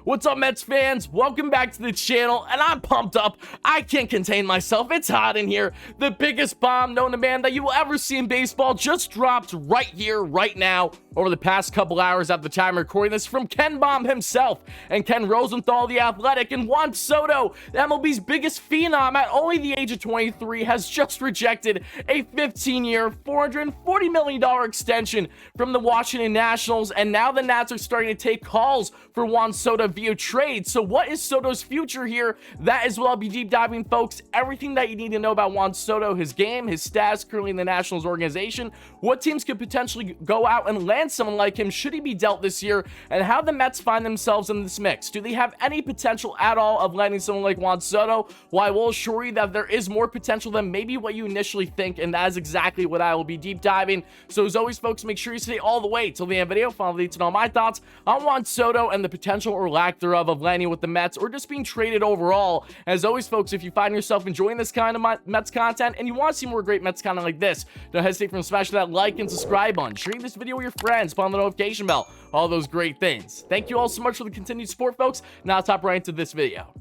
What's up, Mets fans? Welcome back to the channel, and I'm pumped up. I can't contain myself. It's hot in here. The biggest bomb known to man that you will ever see in baseball just dropped right here, right now, over the past couple hours at the time recording this from Ken Bomb himself and Ken Rosenthal, the Athletic, and Juan Soto, the MLB's biggest phenom at only the age of 23, has just rejected a 15-year, $440 million extension from the Washington Nationals, and now the Nats are starting to take calls for Juan Soto via trade. So what is Soto's future here? That is what I'll be deep diving, folks. Everything that you need to know about Juan Soto, his game, his stats currently in the Nationals organization, what teams could potentially go out and land someone like him should he be dealt this year, and how the Mets find themselves in this mix. Do they have any potential at all of landing someone like Juan Soto? Well, I will assure you that there is more potential than maybe what you initially think, and that is exactly what I will be deep diving. So as always, folks, make sure you stay all the way till the end of the video. Follow the all my thoughts on Juan Soto and the potential or lack thereof of landing with the Mets or just being traded overall. As always, folks, if you find yourself enjoying this kind of Mets content and you want to see more great Mets content like this, don't hesitate from smashing that like and subscribe button, sharing this video with your friends, put on the notification bell, all those great things. Thank you all so much for the continued support, folks. Now let's hop right into this video.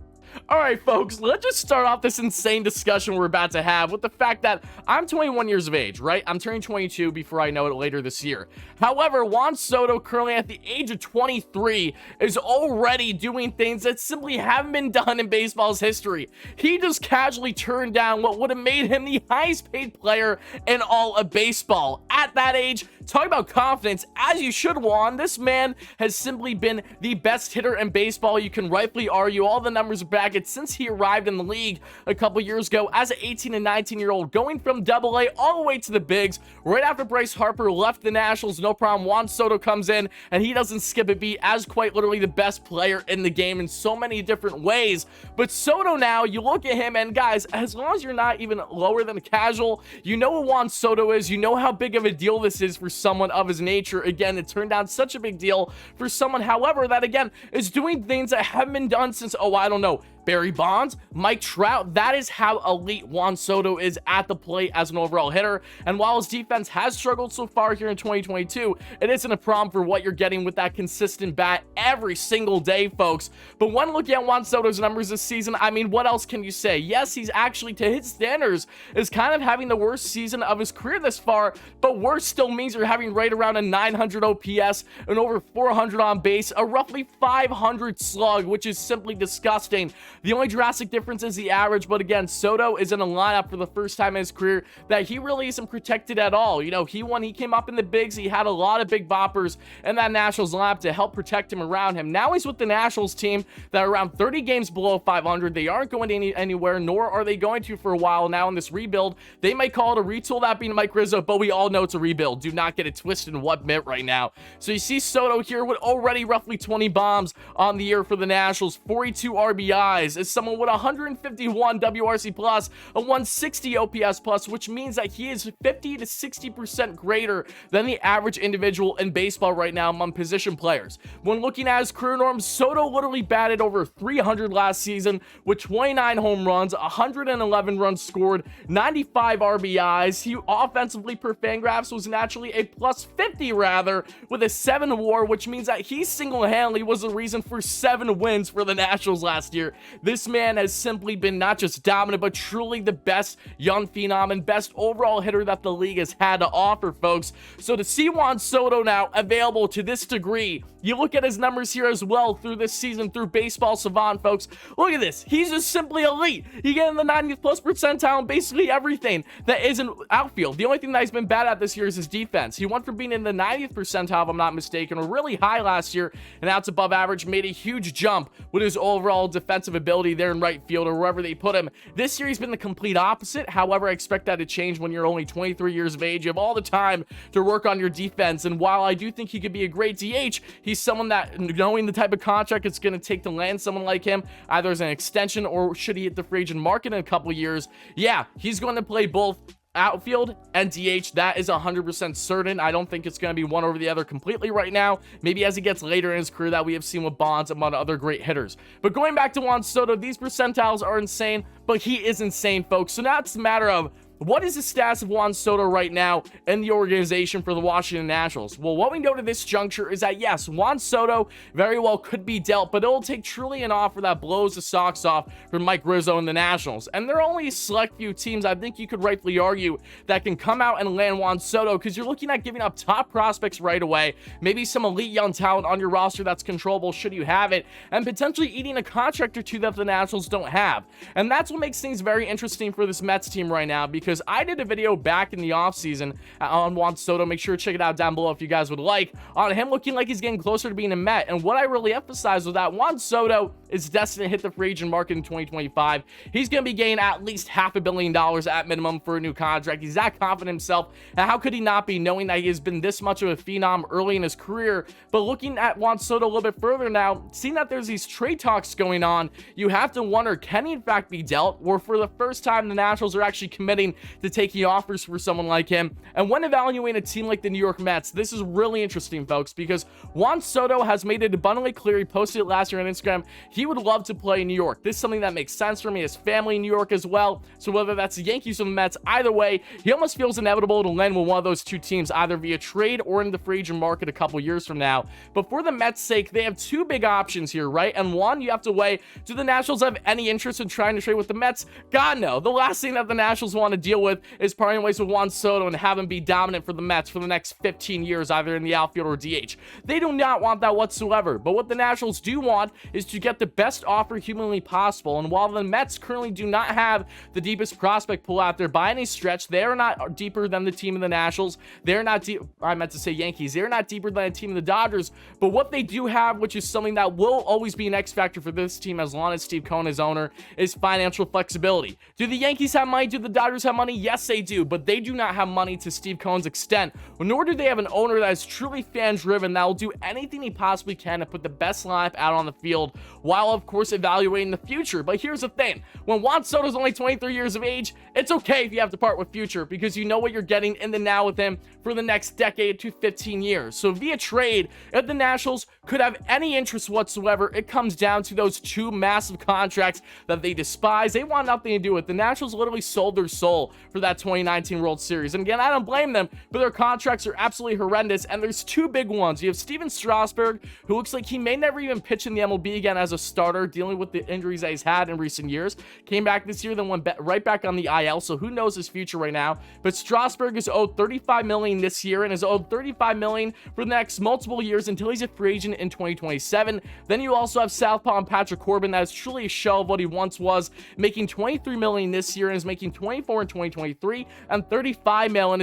Alright, folks, let's just start off this insane discussion we're about to have with the fact that I'm 21 years of age, right? I'm turning 22 before I know it later this year. However, Juan Soto, currently at the age of 23, is already doing things that simply haven't been done in baseball's history. He just casually turned down what would have made him the highest paid player in all of baseball. At that age, talk about confidence, as you should, Juan. This man has simply been the best hitter in baseball. You can rightfully argue all the numbers are back since he arrived in the league a couple years ago as an 18 and 19-year-old, going from AA all the way to the bigs. Right after Bryce Harper left the Nationals, no problem, Juan Soto comes in and he doesn't skip a beat as quite literally the best player in the game in so many different ways. But Soto now, you look at him, and guys, as long as you're not even lower than a casual, you know what Juan Soto is, you know how big of a deal this is for someone of his nature. Again, it turned out such a big deal for someone, however, that again is doing things that haven't been done since, oh, I don't know, Barry Bonds, Mike Trout. That is how elite Juan Soto is at the plate as an overall hitter. And while his defense has struggled so far here in 2022, it isn't a problem for what you're getting with that consistent bat every single day, folks. But when looking at Juan Soto's numbers this season, I mean, what else can you say? Yes, he's actually, to his standards, is kind of having the worst season of his career this far, but worse still means you're having right around a 900 OPS, and over 400 on base, a roughly 500 slug, which is simply disgusting. The only drastic difference is the average, but again, Soto is in a lineup for the first time in his career that he really isn't protected at all. You know, when he came up in the bigs, he had a lot of big boppers in that Nationals lineup to help protect him around him. Now he's with the Nationals team that are around 30 games below 500. They aren't going anywhere, nor are they going to for a while now in this rebuild. They might call it a retool, that being Mike Rizzo, but we all know it's a rebuild. Do not get it twisted in what bit right now. So you see Soto here with already roughly 20 bombs on the year for the Nationals, 42 RBIs, is someone with 151 WRC plus, a 160 OPS plus, which means that he is 50 to 60% greater than the average individual in baseball right now among position players. When looking at his career norms, Soto literally batted over 300 last season with 29 home runs, 111 runs scored, 95 RBIs. He offensively per Fangraphs was naturally a plus 50 rather, with a 7 WAR, which means that he single-handedly was the reason for 7 wins for the Nationals last year. This man has simply been not just dominant, but truly the best young phenom and best overall hitter that the league has had to offer, folks. So to see Juan Soto now available to this degree, you look at his numbers here as well through this season through Baseball Savant, folks. Look at this. He's just simply elite. He get in the 90th plus percentile in basically everything that isn't outfield. The only thing that he's been bad at this year is his defense. He went from being in the 90th percentile, if I'm not mistaken, or really high last year, and now it's above average, made a huge jump with his overall defensive ability there in right field or wherever they put him. This year he's been the complete opposite. However, I expect that to change when you're only 23 years of age. You have all the time to work on your defense, and while I do think he could be a great DH, he's someone that, knowing the type of contract it's going to take to land someone like him, either as an extension or should he hit the free agent market in a couple years, yeah, he's going to play both outfield and DH. That is 100% certain. I don't think it's going to be one over the other completely right now. Maybe as he gets later in his career that we have seen with Bonds among other great hitters. But going back to Juan Soto, these percentiles are insane, but he is insane, folks. So now it's a matter of what is the status of Juan Soto right now in the organization for the Washington Nationals? Well, what we know to this juncture is that yes, Juan Soto very well could be dealt, but it'll take truly an offer that blows the socks off from Mike Rizzo and the Nationals. And there are only a select few teams, I think you could rightfully argue, that can come out and land Juan Soto, because you're looking at giving up top prospects right away, maybe some elite young talent on your roster that's controllable should you have it, and potentially eating a contract or two that the Nationals don't have. And that's what makes things very interesting for this Mets team right now, because I did a video back in the offseason on Juan Soto. Make sure to check it out down below if you guys would like, on him looking like he's getting closer to being a Met. And what I really emphasized was that Juan Soto is destined to hit the free agent market in 2025. He's going to be getting at least $500 million at minimum for a new contract. He's that confident himself, and how could he not be, knowing that he has been this much of a phenom early in his career? But looking at Juan Soto a little bit further now, seeing that there's these trade talks going on, you have to wonder, can he in fact be dealt? Or for the first time, the Nationals are actually committing to taking offers for someone like him. And when evaluating a team like the New York Mets, this is really interesting, folks, because Juan Soto has made it abundantly clear, he posted it last year on Instagram, he would love to play in New York. This is something that makes sense for me. His family in New York as well. So whether that's the Yankees or the Mets, either way, he almost feels inevitable to land with one of those two teams, either via trade or in the free agent market a couple years from now. But for the Mets' sake, they have two big options here, right? And one, you have to weigh, do the Nationals have any interest in trying to trade with the Mets? God, no. The last thing that the Nationals want to deal with is parting ways with Juan Soto and have him be dominant for the Mets for the next 15 years, either in the outfield or DH. They do not want that whatsoever. But what the Nationals do want is to get the best offer humanly possible. And while the Mets currently do not have the deepest prospect pool out there by any stretch, they are not deeper than the team of the Nationals. They're not deep. I meant to say Yankees. They're not deeper than a team of the Dodgers. But what they do have, which is something that will always be an X factor for this team as long as Steve Cohen is owner, is financial flexibility. Do the Yankees have money? Do the Dodgers have money? Yes, they do. But they do not have money to Steve Cohen's extent. Nor do they have an owner that is truly fan-driven, that will do anything he possibly can to put the best lineup out on the field, while of course evaluating the future. But here's the thing, when Juan Soto's only 23 years of age, it's okay if you have to part with future, because you know what you're getting in the now with him for the next decade to 15 years. So via trade, if the Nationals could have any interest whatsoever, it comes down to those two massive contracts that they despise. They want nothing to do with. The Nationals literally sold their soul for that 2019 World Series. And again, I don't blame them, but their contracts are absolutely horrendous. And there's two big ones. You have Steven Strasburg, who looks like he may never even pitch in the MLB again as a starter, dealing with the injuries that he's had in recent years. Came back this year, then went right back on the IL, so who knows his future right now. But Strasburg is owed $35 million this year and is owed $35 million for the next multiple years until he's a free agent in 2027. Then you also have Southpaw and Patrick Corbin, that is truly a shell of what he once was, making $23 million this year and is making $24 in 2023 and $35 million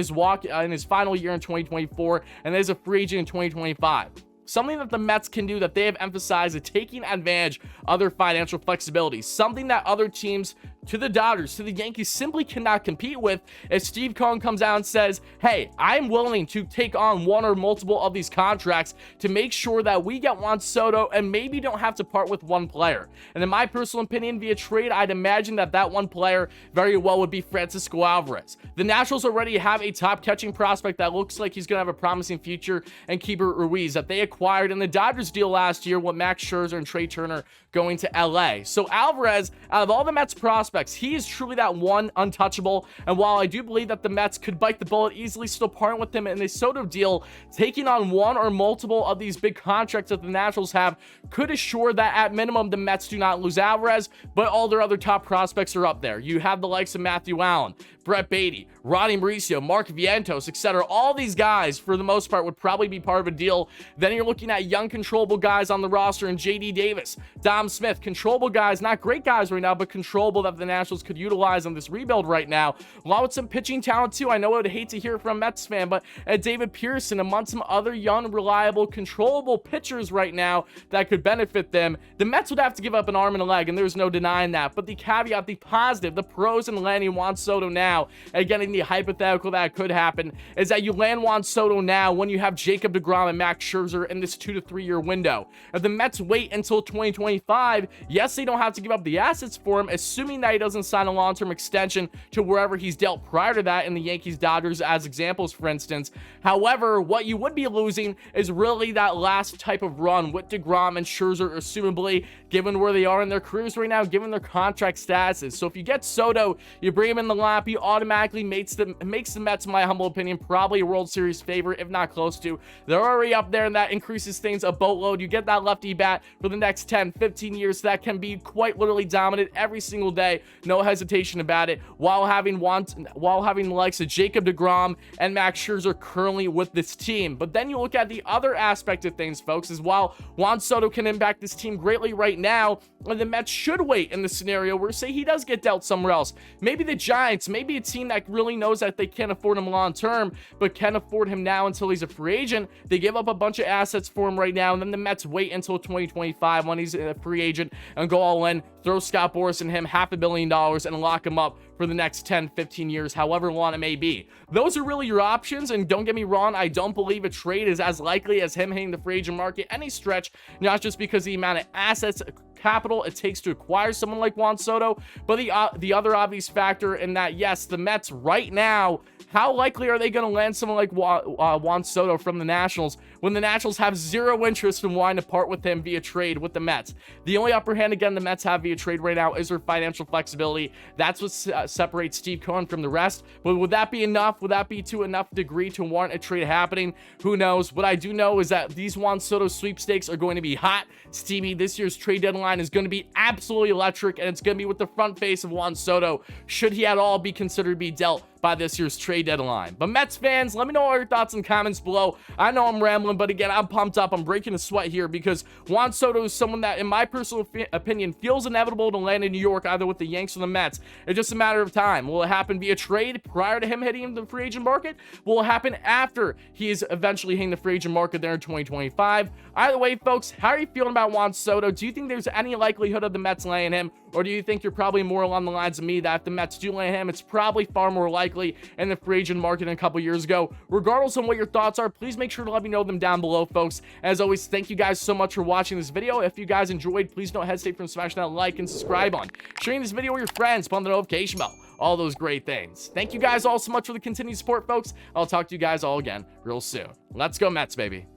in his final year in 2024, and is a free agent in 2025. Something that the Mets can do that they have emphasized is taking advantage of their financial flexibility. Something that other teams, to the Dodgers, to the Yankees, simply cannot compete with. If Steve Cohen comes out and says, hey, I'm willing to take on one or multiple of these contracts to make sure that we get Juan Soto and maybe don't have to part with one player. And in my personal opinion, via trade, I'd imagine that that one player very well would be Francisco Alvarez. The Nationals already have a top catching prospect that looks like he's going to have a promising future, and Keibert Ruiz, that they acquired in the Dodgers deal last year with Max Scherzer and Trey Turner going to LA. So Alvarez, out of all the Mets prospects, he is truly that one untouchable. And while I do believe that the Mets could bite the bullet easily, still parting with him in a Soto deal, taking on one or multiple of these big contracts that the Nationals have could assure that at minimum the Mets do not lose Alvarez, but all their other top prospects are up there. You have the likes of Matthew Allen, Brett Beatty, Ronnie Mauricio, Mark Vientos, etc. All these guys, for the most part, would probably be part of a deal. Then you're looking at young controllable guys on the roster in JD Davis, Dom Smith, controllable guys, not great guys right now, but controllable that the Nationals could utilize on this rebuild right now. Along with some pitching talent too. I know I would hate to hear from a Mets fan, but David Pearson, among some other young, reliable, controllable pitchers right now that could benefit them. The Mets would have to give up an arm and a leg, and there's no denying that. But the caveat, the positive, the pros in landing Juan Soto now and getting the hypothetical that could happen is that you land Juan Soto now when you have Jacob deGrom and Max Scherzer in this 2 to 3 year window. If the Mets wait until 2025, yes, they don't have to give up the assets for him, assuming that he doesn't sign a long-term extension to wherever he's dealt prior to that in the Yankees, Dodgers as examples, for instance. However, what you would be losing is really that last type of run with deGrom and Scherzer, assumably, given where they are in their careers right now, given their contract statuses. So if you get Soto, you bring him in the lineup, he automatically makes the Mets, in my humble opinion, probably a World Series favorite, if not close to. They're already up there, and that increases things a boatload. You get that lefty bat for the next 10, 15 years. So that can be quite literally dominant every single day, no hesitation about it, while having the likes of Jacob deGrom and Max Scherzer currently with this team. But then you look at the other aspect of things, folks, is while Juan Soto can impact this team greatly right now, the Mets should wait in the scenario where, say, he does get dealt somewhere else. Maybe the Giants, maybe a team that really knows that they can't afford him long term, but can afford him now until he's a free agent. They give up a bunch of assets for him right now, and then the Mets wait until 2025 when he's a free agent and go all in, throw Scott Boras and him $500 million and lock him up for the next 10, 15 years, however long it may be. Those are really your options, and don't get me wrong, I don't believe a trade is as likely as him hitting the free agent market any stretch, not just because of the amount of assets, capital it takes to acquire someone like Juan Soto, but the other obvious factor in that, yes, the Mets right now, how likely are they going to land someone like Juan Soto from the Nationals when the Nationals have zero interest in wanting to part with him via trade with the Mets? The only upper hand, again, the Mets have via trade right now is their financial flexibility. That's what separates Steve Cohen from the rest. But would that be enough? Would that be to enough degree to warrant a trade happening? Who knows? What I do know is that these Juan Soto sweepstakes are going to be hot, steamy. This year's trade deadline is going to be absolutely electric, and it's going to be with the front face of Juan Soto, should he at all be considered to be dealt by this year's trade deadline. But Mets fans, let me know all your thoughts and comments below. I know I'm rambling, but again, I'm pumped up. I'm breaking a sweat here because Juan Soto is someone that, in my personal opinion, feels inevitable to land in New York, either with the Yanks or the Mets. It's just a matter of time. Will it happen via trade prior to him hitting the free agent market? Will it happen after he is eventually hitting the free agent market there in 2025? Either way, folks, how are you feeling about Juan Soto? Do you think there's any likelihood of the Mets laying him? Or do you think you're probably more along the lines of me that if the Mets do land him, it's probably far more likely in the free agent market a couple years ago? Regardless of what your thoughts are, please make sure to let me know them down below, folks. As always, thank you guys so much for watching this video. If you guys enjoyed, please don't hesitate from smashing that like and subscribe on, sharing this video with your friends, put on the notification bell, all those great things. Thank you guys all so much for the continued support, folks. I'll talk to you guys all again real soon. Let's go Mets, baby.